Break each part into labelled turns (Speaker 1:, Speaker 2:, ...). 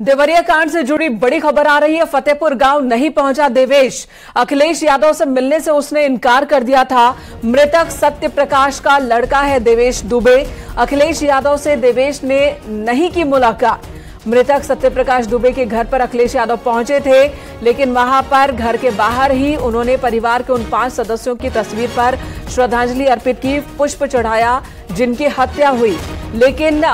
Speaker 1: देवरिया कांड से जुड़ी बड़ी खबर आ रही है। फतेहपुर गांव नहीं पहुंचा देवेश। अखिलेश यादव से मिलने से उसने इनकार कर दिया था। मृतक सत्य प्रकाश का लड़का है देवेश दुबे। अखिलेश यादव से देवेश ने नहीं की मुलाकात। मृतक सत्य प्रकाश दुबे के घर पर अखिलेश यादव पहुंचे थे, लेकिन वहां पर घर के बाहर ही उन्होंने परिवार के उन 5 सदस्यों की तस्वीर पर श्रद्धांजलि अर्पित की, पुष्प चढ़ाया जिनकी हत्या हुई। लेकिन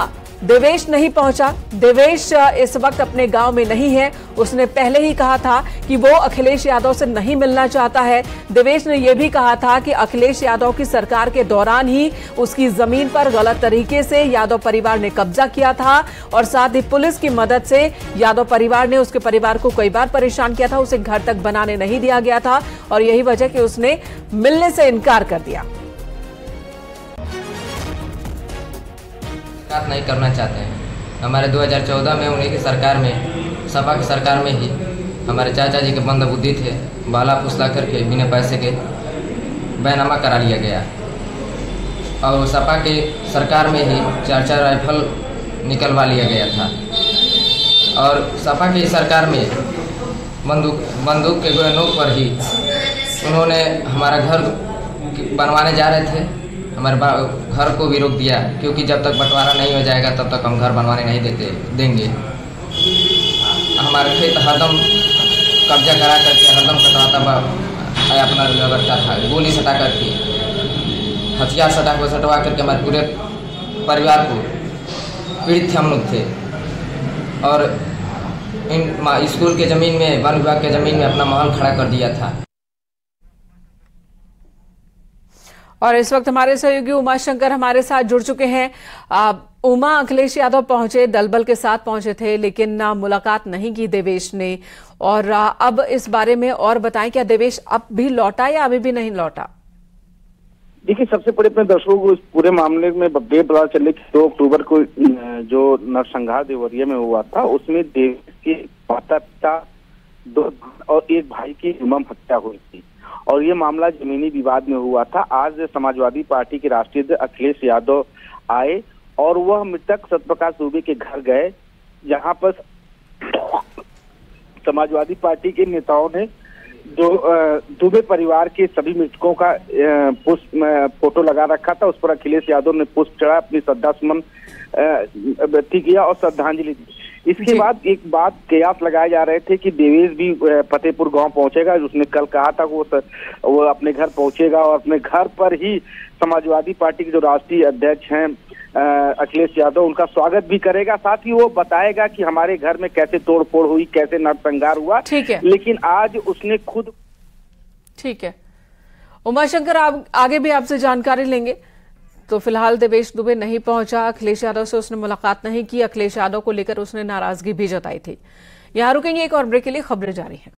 Speaker 1: देवेश नहीं पहुंचा। देवेश इस वक्त अपने गांव में नहीं है। उसने पहले ही कहा था कि वो अखिलेश यादव से नहीं मिलना चाहता है। देवेश ने यह भी कहा था कि अखिलेश यादव की सरकार के दौरान ही उसकी जमीन पर गलत तरीके से यादव परिवार ने कब्जा किया था और साथ ही पुलिस की मदद से यादव परिवार ने उसके परिवार को कई बार परेशान किया था। उसे घर तक बनाने नहीं दिया गया था और यही वजह कि उसने मिलने से इनकार कर दिया।
Speaker 2: नहीं करना चाहते हैं। हमारे 2014 में उन्हीं की सरकार में, सपा की सरकार में ही हमारे चाचा जी के मंद बुद्धि थे, बाला फुसला करके बिना पैसे के बैनामा करा लिया गया और सपा की सरकार में ही 4-4 राइफल निकलवा लिया गया था और सपा की सरकार में बंदूक के नोक पर ही उन्होंने हमारा घर बनवाने जा रहे थे, हमारे घर को भी रोक दिया, क्योंकि जब तक बंटवारा नहीं हो जाएगा तब तक हम घर बनवाने नहीं देंगे। हमारे खेत हरदम कब्जा करा करके हरदम कटवाता अपना व्यवस्था था, गोली सटा करके, हथियार सटवा करके हमारे पूरे परिवार को पीड़ित हम लोग थे और इन स्कूल के ज़मीन में, वन विभाग के ज़मीन में अपना महल खड़ा कर दिया था।
Speaker 1: और इस वक्त हमारे सहयोगी उमाशंकर हमारे साथ जुड़ चुके हैं। उमा, अखिलेश यादव पहुंचे, दलबल के साथ पहुंचे थे, लेकिन मुलाकात नहीं की देवेश ने। और अब इस बारे में और बताएं, क्या देवेश अब भी लौटा या अभी भी नहीं लौटा?
Speaker 3: देखिए, सबसे बड़े अपने दर्शकों को इस पूरे मामले में ये पता चले कि 2 अक्टूबर को जो नरसंहार देवरिया में हुआ था, उसमें देवेश के माता पिता, 2 और 1 भाई की निर्मम हत्या हुई थी और ये मामला जमीनी विवाद में हुआ था। आज समाजवादी पार्टी के राष्ट्रीय अध्यक्ष अखिलेश यादव आए और वह मृतक सत्यप्रकाश दुबे के घर गए, जहां पर समाजवादी पार्टी के नेताओं ने जो दुबे परिवार के सभी मृतकों का फोटो लगा रखा था, उस पर अखिलेश यादव ने पुष्प चढ़ा, अपनी श्रद्धा सुमन व्यक्त किया और श्रद्धांजलि दी। इसके बाद एक बात कयास लगाए जा रहे थे कि देवेश भी फतेहपुर गांव पहुंचेगा। उसने कल कहा था कि वो अपने घर पहुंचेगा और अपने घर पर ही समाजवादी पार्टी के जो राष्ट्रीय अध्यक्ष हैं अखिलेश यादव, उनका स्वागत भी करेगा। साथ ही वो बताएगा कि हमारे घर में कैसे तोड़फोड़ हुई, कैसे नरसंहार हुआ।
Speaker 1: ठीक है,
Speaker 3: लेकिन आज उसने खुद।
Speaker 1: ठीक है उमाशंकर, आप आगे भी आपसे जानकारी लेंगे। तो फिलहाल देवेश दुबे नहीं पहुंचा, अखिलेश यादव से उसने मुलाकात नहीं की। अखिलेश यादव को लेकर उसने नाराजगी भी जताई थी। यहां रुकेंगे, एक और ब्रेक के लिए खबरें जारी हैं।